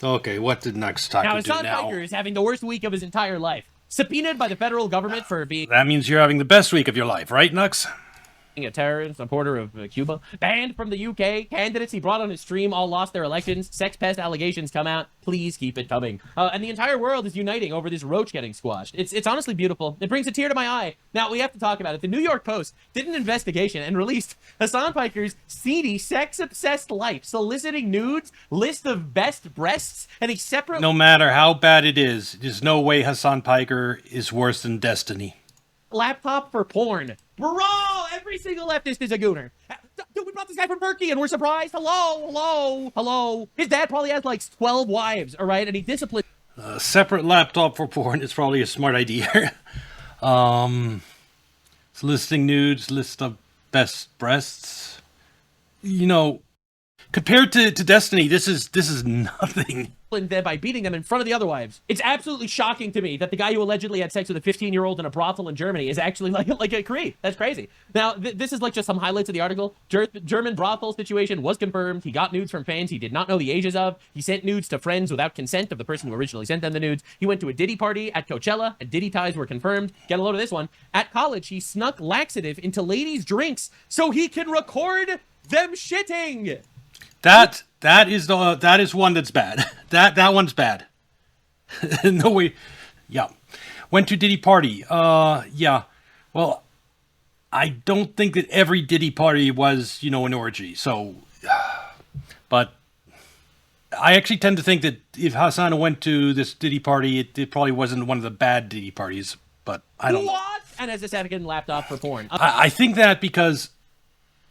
Okay, what did Nux Now, Taco do Hasan now? Piker is having the worst week of his entire life. Subpoenaed by the federal government for being That means you're having the best week of your life, right, Nux? a terrorist supporter of Cuba. Banned from the UK. Candidates he brought on his stream all lost their elections. Sex pest allegations come out. Please keep it coming. And the entire world is uniting over this roach getting squashed. It's honestly beautiful. It brings a tear to my eye. Now, we have to talk about it. The New York Post did an investigation and released Hasan Piker's seedy, sex-obsessed life, soliciting nudes, list of best breasts, and a separate... No matter how bad it is, there's no way Hasan Piker is worse than Destiny. laptop for porn. Bro, every single leftist is a gooner. Dude, we brought this guy from Turkey and we're surprised. Hello. His dad probably has like 12 wives, all right? And he disciplined... A separate laptop for porn is probably a smart idea. Soliciting nudes, list of best breasts. You know, compared to Destiny, this is nothing. them by beating them in front of the other wives. It's absolutely shocking to me that the guy who allegedly had sex with a 15-year-old in a brothel in Germany is actually like a creep. That's crazy. Now, this is like just some highlights of the article. German brothel situation was confirmed. He got nudes from fans he did not know the ages of. He sent nudes to friends without consent of the person who originally sent them the nudes. He went to a Diddy party at Coachella, and Diddy ties were confirmed. Get a load of this one. At college, he snuck laxative into ladies' drinks so he can record them shitting. That is one that's bad. That one's bad. No way. Yeah. Went to Diddy party. Yeah. Well, I don't think that every Diddy party was, an orgy. So, but I actually tend to think that if Hasan went to this Diddy party, it probably wasn't one of the bad Diddy parties. But I don't know. What? And as a second laptop for porn. I think that because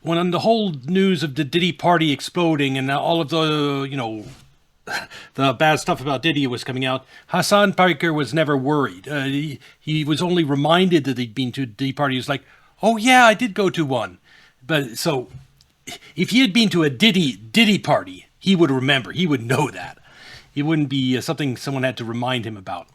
when the whole news of the Diddy party exploding and all of the, the bad stuff about Diddy was coming out, Hasan Piker was never worried. He was only reminded that he'd been to a Diddy party. He was like, oh yeah, I did go to one. But so if he had been to a Diddy party, he would remember. He would know that. It wouldn't be something someone had to remind him about.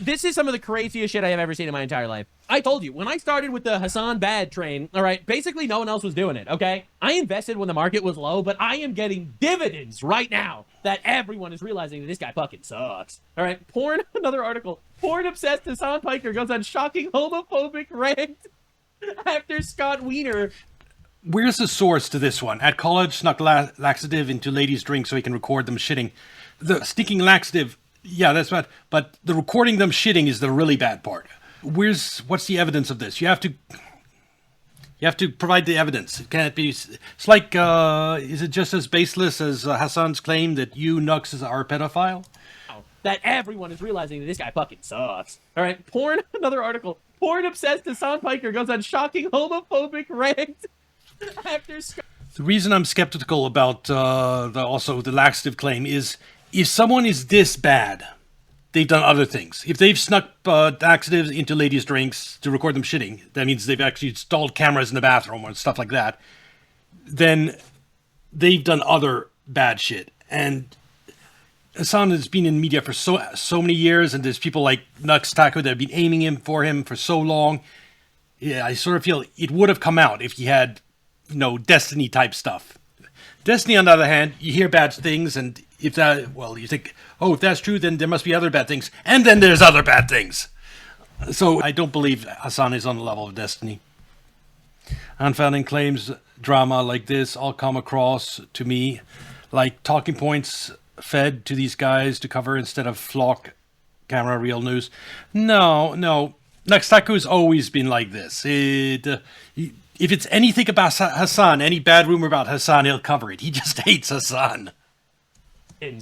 This is some of the craziest shit I have ever seen in my entire life. I told you, when I started with the Hasan bad train, all right, basically no one else was doing it, okay? I invested when the market was low, but I am getting dividends right now that everyone is realizing that this guy fucking sucks. All right, another article. Porn-obsessed Hasan Piker goes on shocking homophobic rant after Scott Wiener... Where's the source to this one? At college, snuck laxative into ladies' drinks so he can record them shitting. The sneaking laxative... Yeah, that's bad. But the recording them shitting is the really bad part. What's the evidence of this? You have to provide the evidence. It can't be. It's like, is it just as baseless as Hasan's claim that you Nux are a pedophile? That everyone is realizing that this guy fucking sucks. All right, another article. Porn-obsessed Hasan Piker goes on shocking homophobic rant after. The reason I'm skeptical about the laxative claim is, if someone is this bad, they've done other things. If they've snuck laxatives into ladies' drinks to record them shitting, that means they've actually installed cameras in the bathroom or stuff like that, then they've done other bad shit. And Hasan has been in media for so many years, and there's people like Nux Taco that have been aiming for him for so long. Yeah, I sort of feel it would have come out if he had, Destiny-type stuff. Destiny, on the other hand, you hear bad things, and you think, oh, if that's true, then there must be other bad things. And then there's other bad things. So I don't believe Hasan is on the level of Destiny. Unfounded claims, drama like this all come across to me like talking points fed to these guys to cover instead of flock camera real news. No. Nextaku's always been like this. If it's anything about Hasan, any bad rumor about Hasan, he'll cover it. He just hates Hasan.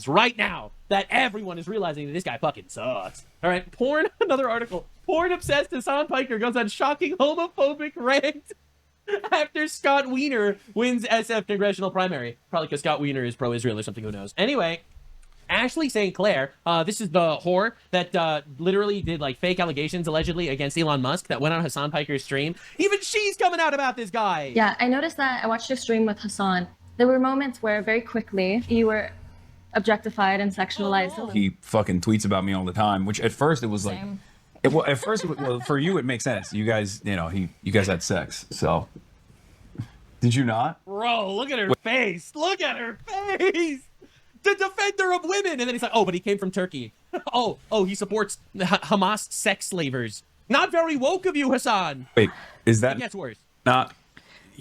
Right now that everyone is realizing that this guy fucking sucks. All right, another article. Porn-obsessed Hasan Piker goes on shocking homophobic rant after Scott Wiener wins SF congressional primary. Probably because Scott Wiener is pro-Israel or something, who knows. Anyway, Ashley St. Clair, this is the whore that literally did like fake allegations allegedly against Elon Musk that went on Hasan Piker's stream. Even she's coming out about this guy. Yeah, I noticed that. I watched your stream with Hasan. There were moments where very quickly you were objectified and sexualized. Oh. He fucking tweets about me all the time, which at first it was Same. for you it makes sense. You guys, you guys had sex, so did you not? Bro, look at her face. Look at her face. the defender of women. And then he's like, oh, but he came from Turkey. oh, he supports Hamas sex slavers. Not very woke of you, Hasan. Wait, is that It gets worse. not?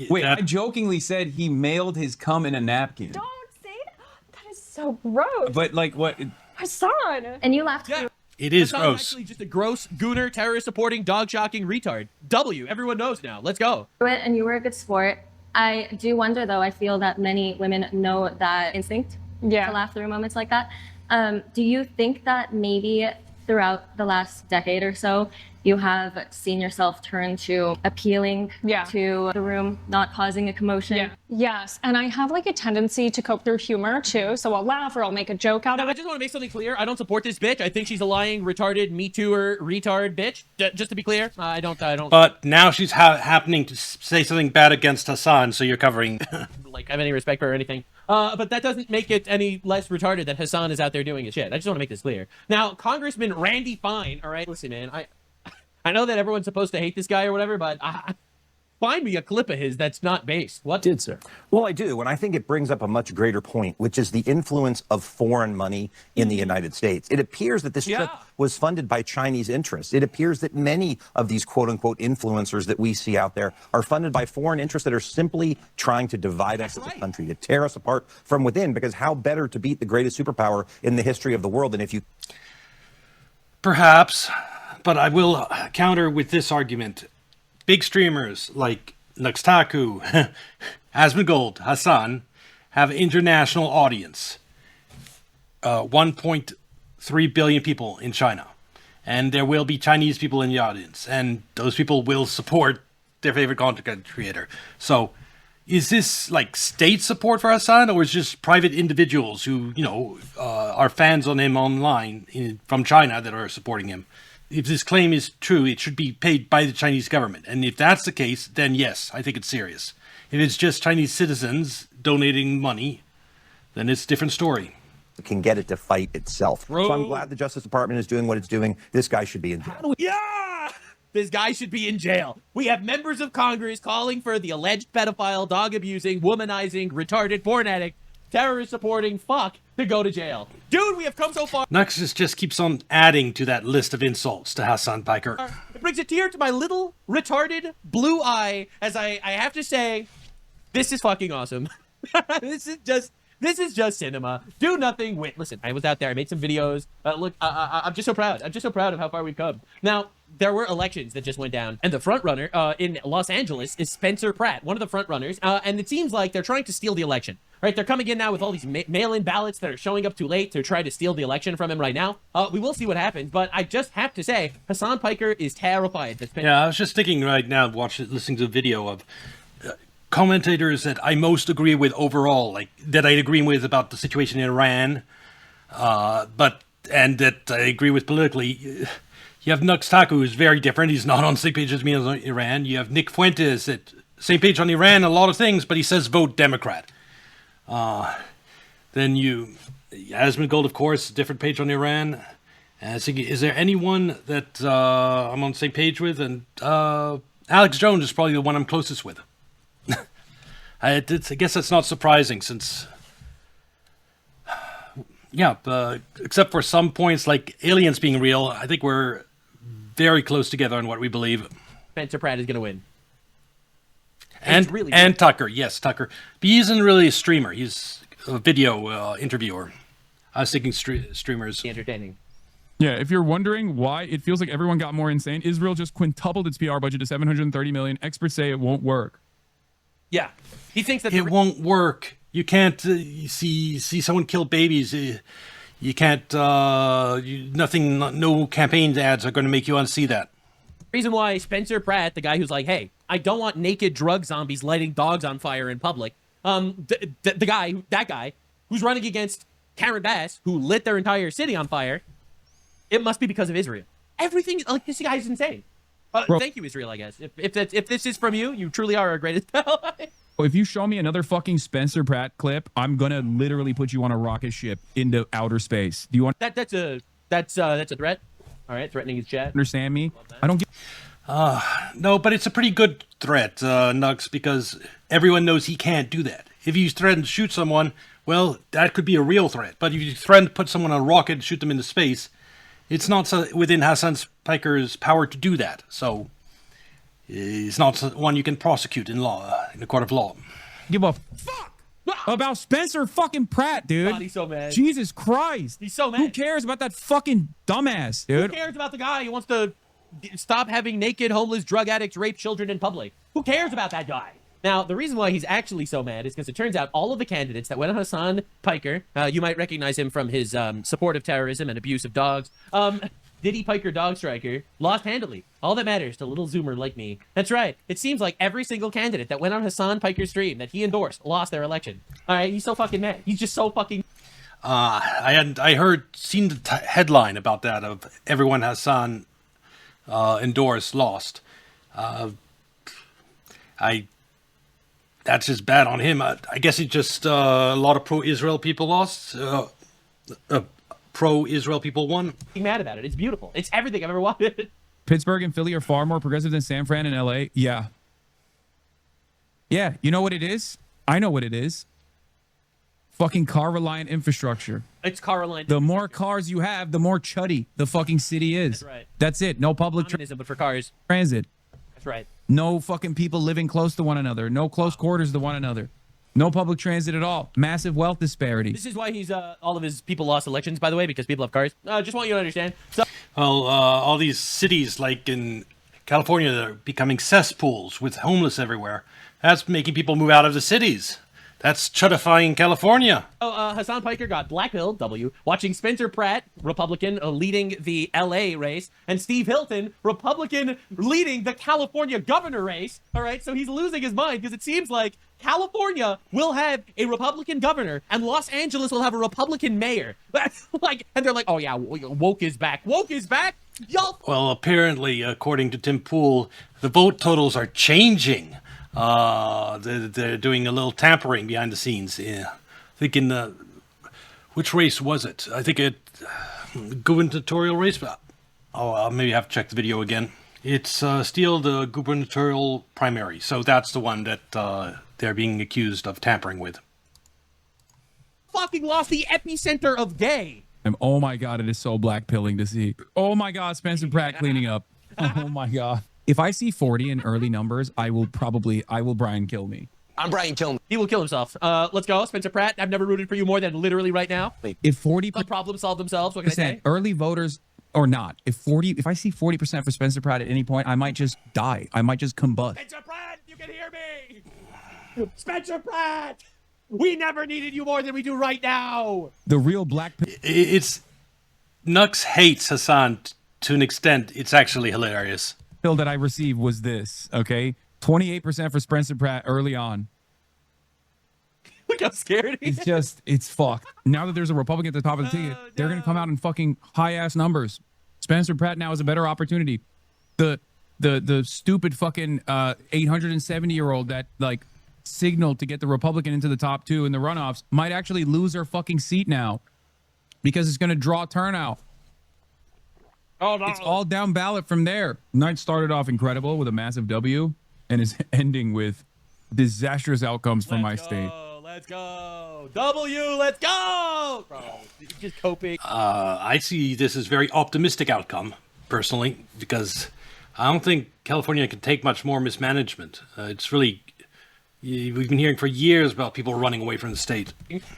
Wait, that- I jokingly said he mailed his cum in a napkin. Don't say that. That is so gross. But like, what? Hasan. And you laughed Yeah. through It is Hasan's gross. actually just a gross, gooner, terrorist-supporting, dog-shocking retard. W. Everyone knows now. Let's go. it, and you were a good sport. I do wonder, though, I feel that many women know that instinct Yeah. to laugh through moments like that. Do you think that maybe throughout the last decade or so, you have seen yourself turn to appealing Yeah. to the room, not causing a commotion? Yeah. Yes, and I have like a tendency to cope through humor too. So I'll laugh or I'll make a joke out Now, of I it. just want to make something clear. I don't support this bitch. I think she's a lying, retarded, Me Tooer, retard bitch. Just to be clear, I don't. But now she's happening to say something bad against Hasan, so you're covering. Like have any respect for her or anything. But that doesn't make it any less retarded that Hasan is out there doing his shit. I just want to make this clear. Now, Congressman Randy Fine, all right, listen, man, I know that everyone's supposed to hate this guy or whatever, but find me a clip of his that's not based. What? Did sir? Well, I do, and I think it brings up a much greater point, which is the influence of foreign money in the United States. It appears that this trip Yeah. was funded by Chinese interests. It appears that many of these quote-unquote influencers that we see out there are funded by foreign interests that are simply trying to divide us as a country, to tear us apart from within, because how better to beat the greatest superpower in the history of the world than if you... Perhaps, but I will counter with this argument. Big streamers like Nuxtaku, Asmongold, Hasan have international audience. 1.3 billion people in China. And there will be Chinese people in the audience. And those people will support their favorite content creator. So is this like state support for Hasan, or is it just private individuals who, are fans on him online from China that are supporting him? If this claim is true, it should be paid by the Chinese government. And if that's the case, then yes, I think it's serious. If it's just Chinese citizens donating money, then it's a different story. can get it to fight itself. So I'm Bro. glad the Justice Department is doing what it's doing. This guy should be in jail. Yeah! This guy should be in jail. We have members of Congress calling for the alleged pedophile, dog abusing, womanizing, retarded porn addict, terrorist supporting fuck to go to jail. Dude, we have come so far. Nexus just keeps on adding to that list of insults to Hasan Piker. It brings a tear to my little retarded blue eye as I have to say, this is fucking awesome. This is just cinema. Do nothing. Wait, listen, I was out there. I made some videos. Look, I'm just so proud. I'm just so proud of how far we've come. Now, there were elections that just went down, and the front runner in Los Angeles is Spencer Pratt, one of the front runners. And it seems like they're trying to steal the election. Right? They're coming in now with all these mail-in ballots that are showing up too late to try to steal the election from him right now. We will see what happens, but I just have to say, Hasan Piker is terrified. Yeah, I was just thinking right now, listening to the video of commentators that I most agree with overall, like that I agree with about the situation in Iran, and that I agree with politically. You have Nux Taku, who's very different. He's not on the same page as me on Iran. You have Nick Fuentes, that same page on Iran, a lot of things, but he says vote Democrat. Then you, Asmongold, of course, different page on Iran. Is there anyone that I'm on the same page with? And Alex Jones is probably the one I'm closest with. I guess that's not surprising since, except for some points like aliens being real, I think we're very close together on what we believe. Spencer Pratt is going to win. And really and Tucker, yes, Tucker. But he isn't really a streamer. He's a video interviewer. I was thinking streamers. Entertaining. Yeah, if you're wondering why it feels like everyone got more insane, Israel just quintupled its PR budget to $730 million. Experts say it won't work. Yeah. He thinks that It won't work. You can't see someone kill babies. You can't. No campaign ads are going to make you unsee that. reason why Spencer Pratt, the guy who's like, hey, I don't want naked drug zombies lighting dogs on fire in public. That guy who's running against Karen Bass, who lit their entire city on fire. It must be because of Israel. Everything, like, this guy is insane. Thank you, Israel, I guess. If this is from you, you truly are our greatest ally. If you show me another fucking Spencer Pratt clip, I'm gonna literally put you on a rocket ship into outer space. Do you That's a threat. All right, threatening his chat. understand me? I don't get. No, but it's a pretty good threat, Nux, because everyone knows he can't do that. If he threatens to shoot someone, well, that could be a real threat. But if you threaten to put someone on a rocket and shoot them into space, it's not within Hasan Piker's power to do that. So it's not one you can prosecute in law, in a court of law. Give a fuck about Spencer fucking Pratt, dude. God, he's so mad. Jesus Christ. He's so mad. Who cares about that fucking dumbass, dude? Who cares about the guy who wants to stop having naked, homeless, drug addicts rape children in public? Who cares about that guy? Now, the reason why he's actually so mad is because it turns out all of the candidates that went on Hasan Piker, you might recognize him from his support of terrorism and abuse of dogs, Diddy Piker dog striker, lost handily. All that matters to little Zoomer like me. That's right. It seems like every single candidate that went on Hasan Piker's stream that he endorsed lost their election. All right, he's so fucking mad. He's just so fucking... seen the headline about that of everyone Hasan endorsed lost. That's just bad on him. I guess it just a lot of pro-Israel people lost. Pro-Israel people won. mad about it. It's beautiful. It's everything I've ever wanted. Pittsburgh and Philly are far more progressive than San Fran and LA. Yeah. Yeah, you know what it is? I know what it is. Fucking car-reliant infrastructure. It's Caroline. The more cars you have, the more chuddy the fucking city is. That's right. That's it. No public But for cars. transit. That's right. No fucking people living close to one another. No close quarters to one another. No public transit at all. Massive wealth disparity. This is why he's all of his people lost elections, by the way, because people have cars. Just want you to understand. So Well, all these cities, like in California, that are becoming cesspools with homeless everywhere. That's making people move out of the cities. That's chudifying California. Hasan Piker got blackpilled, W, watching Spencer Pratt, Republican, leading the LA race, and Steve Hilton, Republican, leading the California governor race. All right, so he's losing his mind because it seems like California will have a Republican governor and Los Angeles will have a Republican mayor. And they're like, oh yeah, woke is back. Woke is back. Y'all. Well, apparently, according to Tim Pool, the vote totals are changing. They're doing a little tampering behind the scenes. Yeah. I think in which race was it? I think gubernatorial race. But I'll maybe have to check the video again. It's still the gubernatorial primary, so that's the one that they're being accused of tampering with. Fucking lost the epicenter of gay. Oh my God, it is so blackpilling to see. Oh my God, Spencer Pratt cleaning up. Oh my God. If I see 40 in early numbers, I will Brian kill me. I'm Brian Kilmer. He will kill himself. Let's go, Spencer Pratt. I've never rooted for you more than literally right now. If 40% The problem solved themselves. What can I say? early voters or not, if I see 40% for Spencer Pratt at any point, I might just die. I might just combust. Spencer Pratt, you can hear me. Spencer Pratt, we never needed you more than we do right now. The real black. It's Nux hates Hasan to an extent. It's actually hilarious. Pill that I received was this, okay? 28% for Spencer Pratt early on. Look how scared he is. It's fucked. Now that there's a Republican at the top of the ticket, they're going to come out in fucking high-ass numbers. Spencer Pratt now has a better opportunity. The stupid fucking 870-year-old that, like, signaled to get the Republican into the top 2 in the runoffs might actually lose her fucking seat now because it's going to draw turnout. Oh, no. It's all down ballot from there. Night started off incredible with a massive W and is ending with disastrous outcomes for my state. Let's go. W, let's go. Bro, just coping. I see this as very optimistic outcome, personally, because I don't think California can take much more mismanagement. It's really... We've been hearing for years about people running away from the state.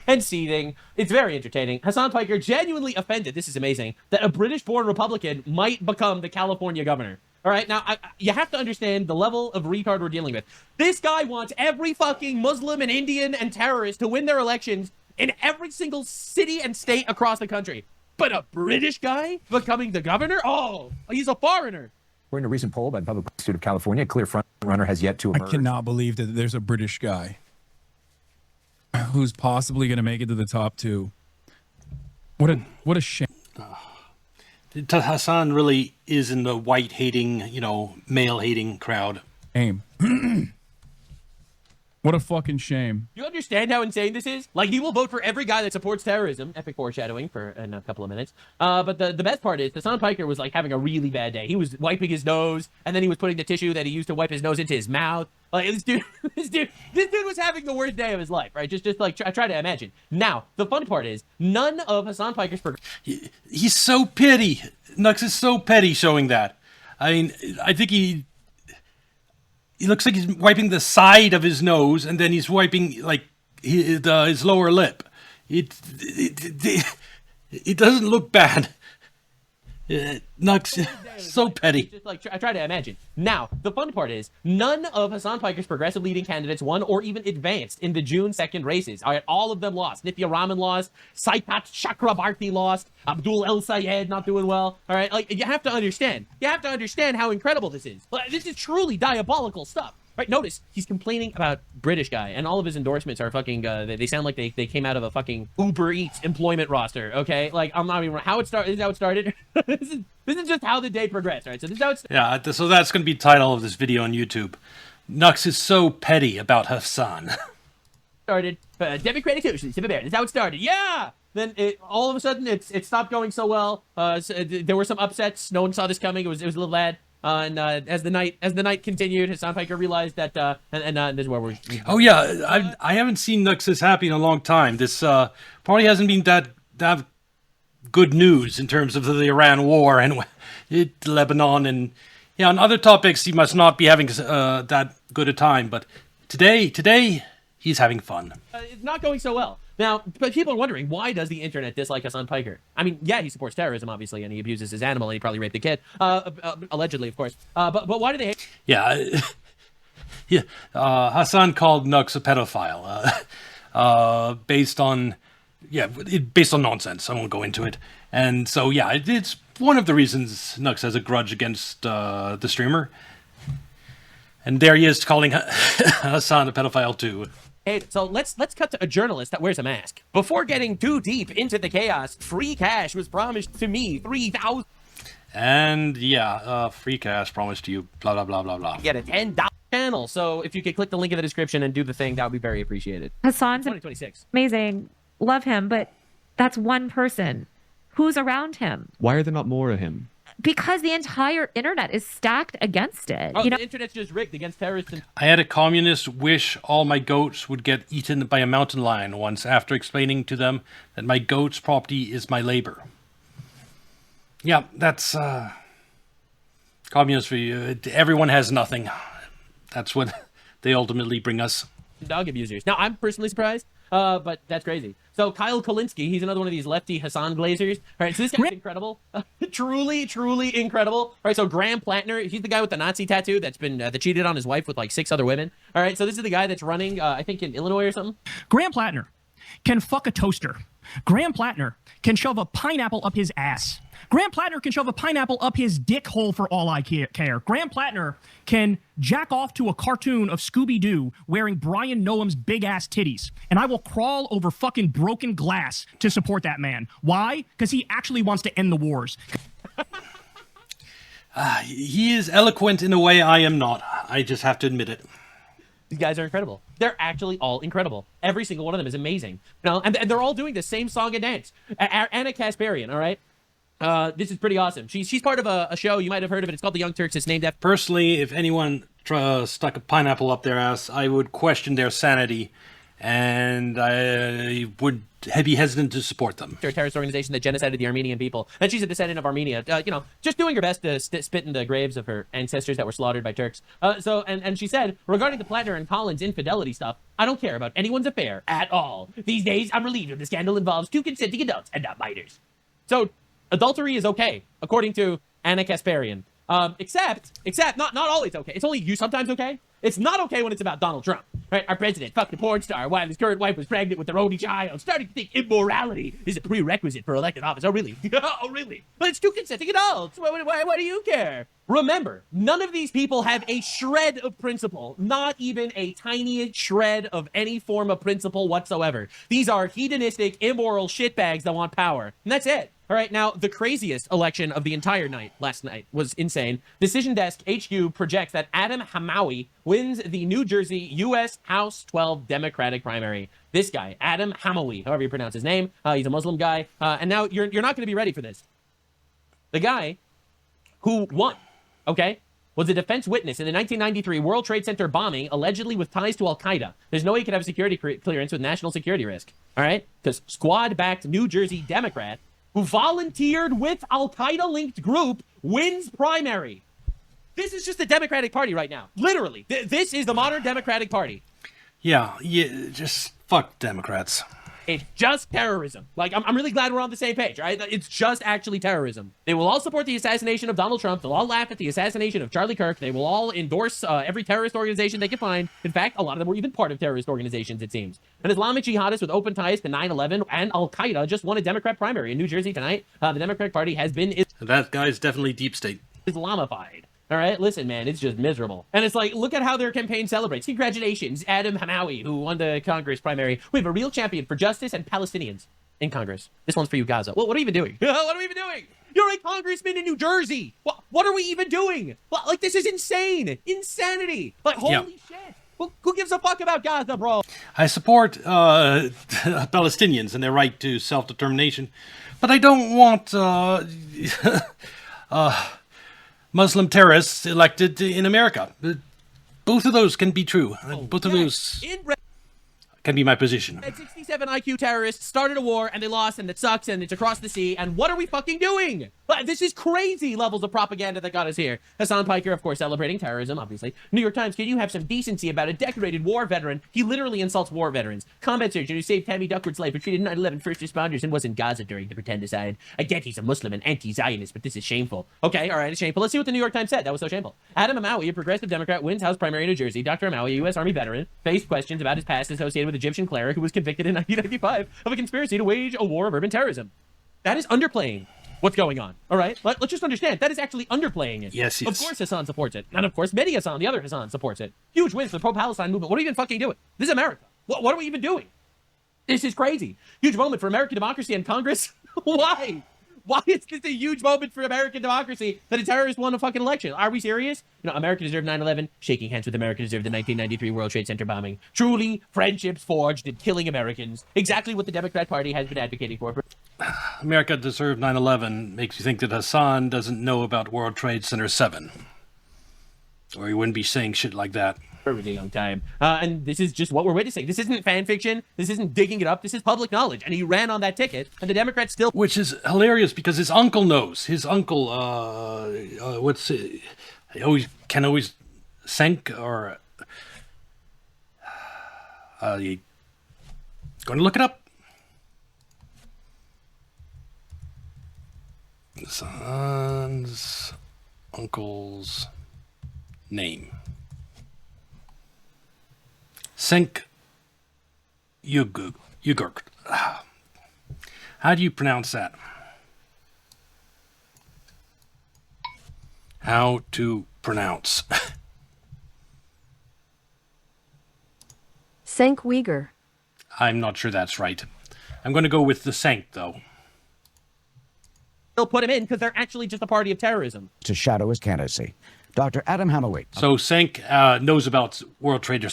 And seething. It's very entertaining. Hasan Piker genuinely offended, this is amazing, that a British-born Republican might become the California governor. All right, now, you have to understand the level of retard we're dealing with. This guy wants every fucking Muslim and Indian and terrorist to win their elections in every single city and state across the country. But a British guy becoming the governor? Oh, he's a foreigner. According to a recent poll by the Public Institute of California, a clear front runner has yet to I emerge. cannot believe that there's a British guy who's possibly going to make it to the top 2. What a shame. Hasan really is in the white-hating, male-hating crowd. Shame. What a fucking shame. You understand how insane this is? Like, he will vote for every guy that supports terrorism. Epic foreshadowing in a couple of minutes. But the best part is, Hasan Piker was, like, having a really bad day. He was wiping his nose, and then he was putting the tissue that he used to wipe his nose into his mouth. Like this dude, this dude was having the worst day of his life, right? Just like try to imagine. Now, the fun part is none of Hasan Piker's He's so petty. Nux is so petty showing that. I mean, I think he looks like he's wiping the side of his nose, and then he's wiping like his lower lip. It doesn't look bad. Nux, so petty. Just like try to imagine. Now, the fun part is none of Hasan Piker's progressive leading candidates won or even advanced in the June 2nd races. All right, all of them lost. Nithya Raman lost. Saipat Chakrabarti lost. Abdul El Sayed not doing well. All right, like you have to understand. You have to understand how incredible this is. This is truly diabolical stuff. Right, notice he's complaining about British guy, and all of his endorsements are fucking. They sound like they came out of a fucking Uber Eats employment roster. Okay, like I'm not even how it started. This is how it started. this is just how the day progressed. Right, so this is how it started. Yeah, so that's going to be the title of this video on YouTube. Nux is so petty about Hasan. Started Democratic Socialist of America. That's how it started. Yeah. Then all of a sudden it stopped going so well. So there were some upsets. No one saw this coming. It was a little bad. And as the night continued, Hasan Piker realized that and this is where we're. Oh yeah, I haven't seen Nux this happy in a long time. This probably hasn't been that good news in terms of the Iran war and Lebanon and on other topics he must not be having that good a time. But today he's having fun. It's not going so well. Now, but people are wondering, why does the internet dislike Hasan Piker? I mean, yeah, he supports terrorism, obviously, and he abuses his animal, and he probably raped a kid. Allegedly, of course. But why do they hate... Yeah. Hasan called Nux a pedophile. Based on nonsense. I won't go into it. And so, yeah, it's one of the reasons Nux has a grudge against the streamer. And there he is calling Hasan a pedophile, too. Hey, so let's cut to a journalist that wears a mask. Before getting too deep into the chaos, free cash was promised to me, 3,000. And yeah, free cash promised to you, blah, blah, blah, blah, blah. Get a $10 channel. So if you could click the link in the description and do the thing, that would be very appreciated. Hasan's 2026. amazing. Love him, but that's one person. Who's around him? Why are there not more of him? Because the entire internet is stacked against it. Oh, the internet's just rigged against terrorists. I had a communist wish all my goats would get eaten by a mountain lion once after explaining to them that my goat's property is my labor. Yeah, that's communist for you. Everyone has nothing. That's what they ultimately bring us. Dog abusers. Now, I'm personally surprised, but that's crazy. So Kyle Kolinsky, he's another one of these lefty Hasan Glazers. All right, so this guy's incredible. Truly, truly incredible. All right, so Graham Plattner, he's the guy with the Nazi tattoo that's been that cheated on his wife with like 6 other women. All right, so this is the guy that's running, I think in Illinois or something. Graham Plattner can fuck a toaster. Graham Plattner can shove a pineapple up his ass. Graham Plattner can shove a pineapple up his dick hole for all I care. Graham Plattner can jack off to a cartoon of Scooby-Doo wearing Brian Noam's big-ass titties. And I will crawl over fucking broken glass to support that man. Why? Because he actually wants to end the wars. He is eloquent in a way I am not. I just have to admit it. These guys are incredible. They're actually all incredible. Every single one of them is amazing. You know, and they're all doing the same song and dance. Anna Kasparian, all right? This is pretty awesome. She's part of a show. You might have heard of it. It's called The Young Turks. It's named after... Personally, if anyone stuck a pineapple up their ass, I would question their sanity, and I would be hesitant to support them. A terrorist organization that genocided the Armenian people. And she's a descendant of Armenia. Just doing her best to spit in the graves of her ancestors that were slaughtered by Turks. And she said, regarding the Plattner and Collins infidelity stuff, I don't care about anyone's affair at all. These days, I'm relieved if the scandal involves 2 consenting adults and not minors. So, adultery is okay, according to Anna Kasparian. Except not always okay. It's only you sometimes okay. It's not okay when it's about Donald Trump, right? Our president fucked a porn star while his current wife was pregnant with their only child. Starting to think immorality is a prerequisite for elected office. Oh, really? Oh, really? But it's 2 consenting adults. Why do you care? Remember, none of these people have a shred of principle, not even a tiny shred of any form of principle whatsoever. These are hedonistic, immoral shitbags that want power. And that's it. All right, now, the craziest election of the entire night, last night, was insane. Decision Desk HQ projects that Adam Hamawi wins the New Jersey U.S. House 12 Democratic primary. This guy, Adam Hamawi, however you pronounce his name, he's a Muslim guy. And now you're not going to be ready for this. The guy who won, okay? was a defense witness in the 1993 World Trade Center bombing, allegedly with ties to Al-Qaeda. There's no way he could have a security clearance with national security risk. All right? Because squad-backed New Jersey Democrat who volunteered with Al-Qaeda-linked group wins primary. This is just the Democratic Party right now. Literally. This is the modern Democratic Party. Yeah, just fuck Democrats. It's just terrorism. Like, I'm really glad we're on the same page, right? It's just actually terrorism. They will all support the assassination of Donald Trump. They'll all laugh at the assassination of Charlie Kirk. They will all endorse every terrorist organization they can find. In fact, a lot of them were even part of terrorist organizations, it seems. An Islamic jihadist with open ties to 9/11 and Al-Qaeda just won a Democrat primary in New Jersey tonight. The Democratic Party has been That guy's definitely deep state. Islamified. All right, listen, man, it's just miserable. And it's like, look at how their campaign celebrates. Congratulations, Adam Hamawi, who won the Congress primary. We have a real champion for justice and Palestinians in Congress. This one's for you, Gaza. Well, what are we even doing? What are we even doing? You're a congressman in New Jersey. What are we even doing? Well, like, this is insane. Insanity. Like, holy shit. Well, who gives a fuck about Gaza, bro? I support Palestinians and their right to self-determination, but I don't want Muslim terrorists elected in America. Both of those can be true. Both of those can be my position. 67 IQ terrorists started a war and they lost and it sucks and it's across the sea. And what are we fucking doing? This is crazy levels of propaganda that got us here. Hasan Piker, of course, celebrating terrorism, obviously. New York Times, can you have some decency about a decorated war veteran? He literally insults war veterans. Combat surgeon who saved Tammy Duckworth's life, who treated 9/11 first responders and was in Gaza during the pretendicide. I get he's a Muslim and anti-Zionist, but this is shameful. Okay, all right, it's shameful. Let's see what the New York Times said. That was so shameful. Adam Hamawi, a progressive Democrat, wins House primary in New Jersey. Dr. Hamawi, a U.S. Army veteran, faced questions about his past associated with Egyptian cleric who was convicted in 1995 of a conspiracy to wage a war of urban terrorism. That is underplaying what's going on. All right, let's just understand that is actually underplaying it. Yes. Of course Hasan supports it, and of course many Hasan, the other Hasan, supports it. Huge wins for the pro-Palestine movement. What are we even fucking doing? This is America. What are we even doing? This is crazy. Huge moment for American democracy and Congress. Why? Why is this a huge moment for American democracy that a terrorist won a fucking election? Are we serious? You know, America deserved 9/11. Shaking hands with America deserved the 1993 World Trade Center bombing. Truly, friendships forged in killing Americans. Exactly what the Democrat Party has been advocating for. America deserved 9/11 makes you think that Hasan doesn't know about World Trade Center 7. Or he wouldn't be saying shit like that. For a really long time. And this is just what we're witnessing. This isn't fan fiction. This isn't digging it up. This is public knowledge. And he ran on that ticket, and the Democrats still... Which is hilarious because his uncle knows. His uncle, what's it? He always Senk or... you going to look it up? Son's uncle's name. Senk Uyghur. How do you pronounce that? How to pronounce? Senk Uyghur. I'm not sure that's right. I'm going to go with the Senk, though. They'll put him in because they're actually just a party of terrorism. To shadow his candidacy. Dr. Adam Hamawi. So Senk knows about World Trade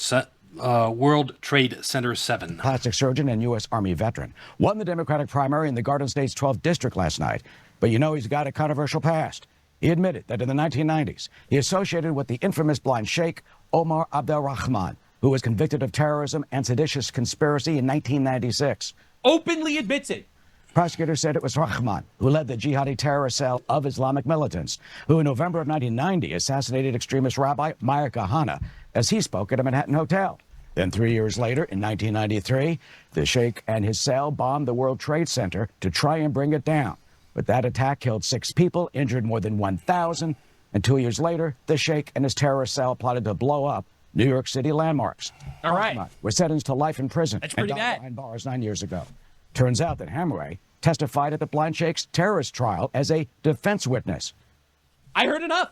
Center 7. Plastic surgeon and U.S. Army veteran. Won the Democratic primary in the Garden State's 12th district last night. But you know he's got a controversial past. He admitted that in the 1990s, he associated with the infamous blind sheikh Omar Abdelrahman, who was convicted of terrorism and seditious conspiracy in 1996. Openly admits it. Prosecutors said it was Rahman who led the jihadi terrorist cell of Islamic militants, who in November of 1990 assassinated extremist Rabbi Meir Kahane as he spoke at a Manhattan hotel. Then 3 years later, in 1993, the sheikh and his cell bombed the World Trade Center to try and bring it down. But that attack killed 6 people, injured more than 1,000. And 2 years later, the sheikh and his terrorist cell plotted to blow up New York City landmarks. All right. Rahman was sentenced to life in prison. That's pretty and died bad. behind bars 9 years ago. Turns out that Hamawi testified at the Blind Sheikh's terrorist trial as a defense witness. I heard enough.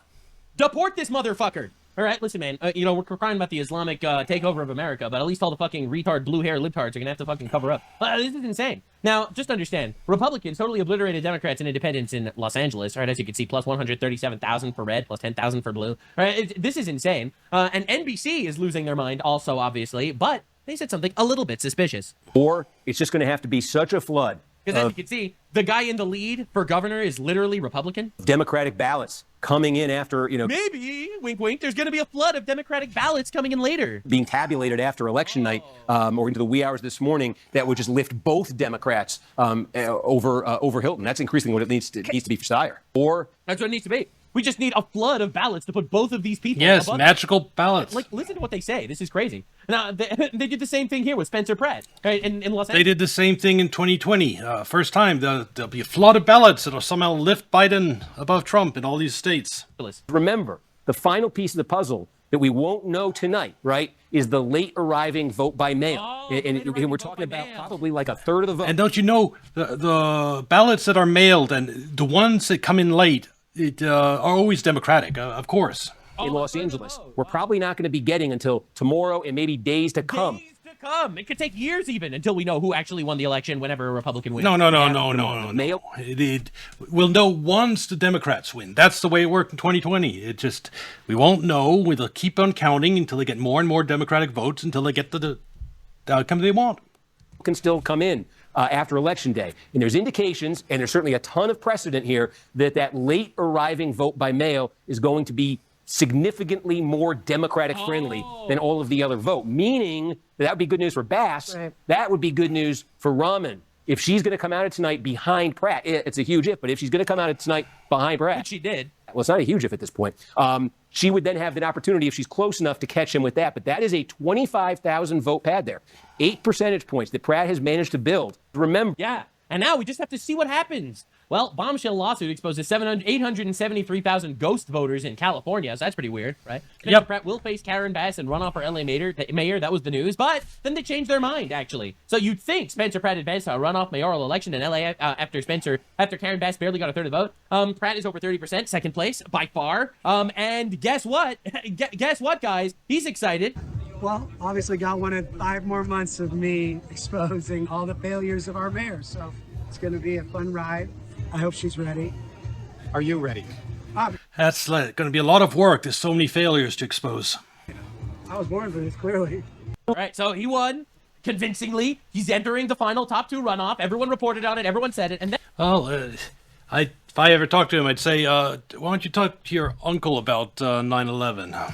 Deport this motherfucker. All right, listen, man. You know, we're crying about the Islamic takeover of America, but at least all the fucking retard blue hair libtards are gonna have to fucking cover up. This is insane. Now, just understand, Republicans totally obliterated Democrats and independents in Los Angeles. All right, as you can see, plus 137,000 for red, plus 10,000 for blue. All right, this is insane. And NBC is losing their mind also, obviously, but they said something a little bit suspicious. Or it's just going to have to be such a flood. Because as you can see, the guy in the lead for governor is literally Republican? Democratic ballots coming in after, Maybe, wink, wink, there's going to be a flood of Democratic ballots coming in later. being tabulated after election night or into the wee hours this morning that would just lift both Democrats over Hilton. That's increasingly what it needs to be for Steyer. Or That's what it needs to be. We just need a flood of ballots to put both of these people. Yes, above. magical ballots. Like, listen to what they say. This is crazy. Now, they did the same thing here with Spencer Pratt, right, in Los Angeles. They did the same thing in 2020. First time, there'll be a flood of ballots that'll somehow lift Biden above Trump in all these states. remember, the final piece of the puzzle that we won't know tonight, right, is the late arriving vote by mail. And we're talking about probably like a third of the vote. And don't you know, the ballots that are mailed and the ones that come in late are always Democratic, of course. In Los Angeles, we're probably not going to be getting until tomorrow and maybe days to come. It could take years even until we know who actually won the election whenever a Republican wins. No. We'll know once the Democrats win. That's the way it worked in 2020. We won't know. We'll keep on counting until they get more and more Democratic votes until they get the outcome they want. Can still come in after Election Day. And there's indications, and there's certainly a ton of precedent here, that late arriving vote by mail is going to be significantly more Democratic friendly than all of the other vote, meaning that would be good news for Bass. Right. That would be good news for Rahman. If she's going to come out of tonight behind Pratt, it's a huge if, but if she's going to come out of tonight behind Pratt. She did. Well, it's not a huge if at this point. She would then have an opportunity, if she's close enough, to catch him with that. But that is a 25,000 vote pad there. 8 percentage points that Pratt has managed to build. Remember. Yeah. And now we just have to see what happens. Well, bombshell lawsuit exposes 873,000 ghost voters in California. So that's pretty weird, right? Yep. Pratt will face Karen Bass and runoff for LA mayor. That was the news. But then they changed their mind, actually. So you'd think Spencer Pratt advanced a runoff mayoral election in LA after Karen Bass barely got a third of the vote. Pratt is over 30%, second place by far. And guess what? Guess what, guys? He's excited. Well, obviously got 5 more months of me exposing all the failures of our mayor. So it's going to be a fun ride. I hope she's ready. Are you ready? That's going to be a lot of work. There's so many failures to expose. I was born for this, clearly. All right, so he won convincingly. He's entering the final top 2 runoff. Everyone reported on it. Everyone said it. And then... Well, if I ever talked to him, I'd say, why don't you talk to your uncle about 9/11?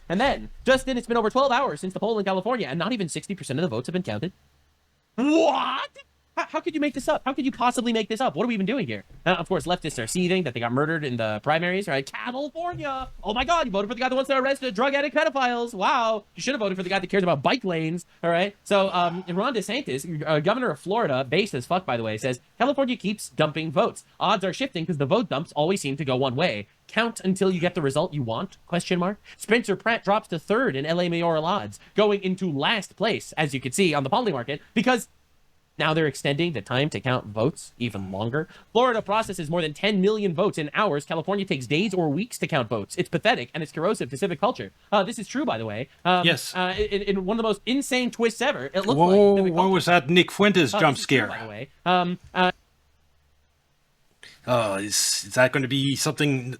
And then, Justin, it's been over 12 hours since the poll in California, and not even 60% of the votes have been counted. What? How could you make this up? How could you possibly make this up? What are we even doing here? Of course, leftists are seething that they got murdered in the primaries, right? California! Oh my God, you voted for the guy that wants to arrest drug addict pedophiles. Wow. You should have voted for the guy that cares about bike lanes, all right? So, Ron DeSantis, governor of Florida, based as fuck, by the way, says California keeps dumping votes. Odds are shifting because the vote dumps always seem to go one way. Count until you get the result you want? Question mark. Spencer Pratt drops to 3rd in LA mayoral odds, going into last place, as you can see on the Poly market, because now they're extending the time to count votes even longer. Florida processes more than 10 million votes in hours. California takes days or weeks to count votes. It's pathetic, and it's corrosive to civic culture. This is true, by the way. Yes. In one of the most insane twists ever. It looks Whoa, like... what was that Nick Fuentes jump scare? True, by the way. Is that going to be something...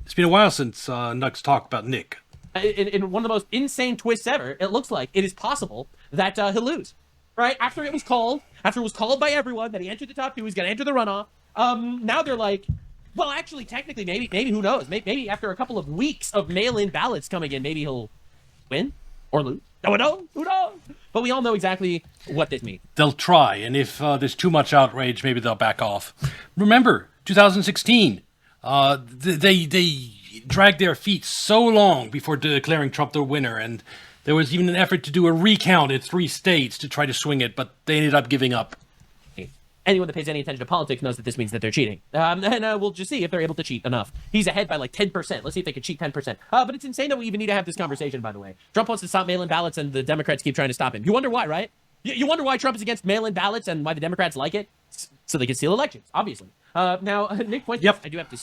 It's been a while since Nux talked about Nick. In one of the most insane twists ever, it looks like it is possible that he'll lose. Right? After it was called by everyone that he entered the top 2, he's going to enter the runoff. Now they're like, well, actually, technically, maybe who knows? Maybe after a couple of weeks of mail-in ballots coming in, maybe he'll win or lose. No one knows. Who knows? But we all know exactly what this means. They'll try, and if there's too much outrage, maybe they'll back off. Remember, 2016, they dragged their feet so long before declaring Trump the winner, and there was even an effort to do a recount in 3 states to try to swing it, but they ended up giving up. Anyone that pays any attention to politics knows that this means that they're cheating. And we'll just see if they're able to cheat enough. He's ahead by like 10%. Let's see if they can cheat 10%. But it's insane that we even need to have this conversation, by the way. Trump wants to stop mail-in ballots, and the Democrats keep trying to stop him. You wonder why, right? You wonder why Trump is against mail-in ballots and why the Democrats like it? So they can steal elections, obviously. Now, Nick Fuentes, I do have to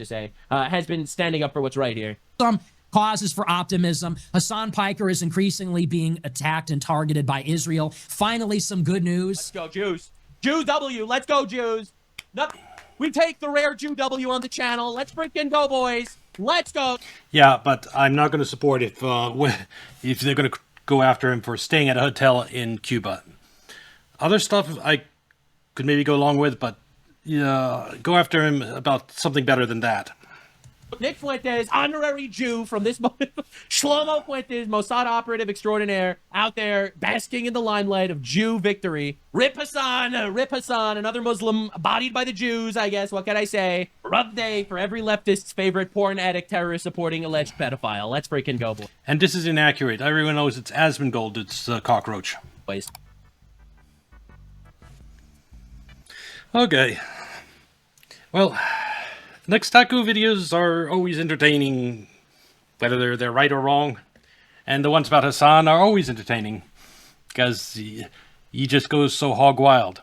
say, has been standing up for what's right here. Causes for optimism. Hasan Piker is increasingly being attacked and targeted by Israel. Finally, some good news. Let's go, Jews. Jew W. Let's go, Jews. We take the rare Jew W on the channel. Let's freaking go, boys. Let's go. Yeah, but I'm not going to support if they're going to go after him for staying at a hotel in Cuba. Other stuff, could maybe go along with, but yeah, go after him about something better than that. Nick Fuentes, honorary Jew from this moment. Shlomo Fuentes, Mossad operative extraordinaire, out there basking in the limelight of Jew victory. Rip Hasan, another Muslim bodied by the Jews, I guess. What can I say? Rub day for every leftist's favorite porn addict, terrorist supporting alleged pedophile. Let's freaking go, boy. And this is inaccurate. Everyone knows it's Asmongold, it's Cockroach. Boys. Okay. Well, next taco videos are always entertaining, whether they're right or wrong. And the ones about Hasan are always entertaining, because he just goes so hog wild.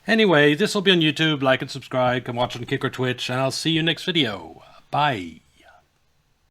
Anyway, this will be on YouTube. Like and subscribe. Come watch on Kick or Twitch, and I'll see you next video. Bye.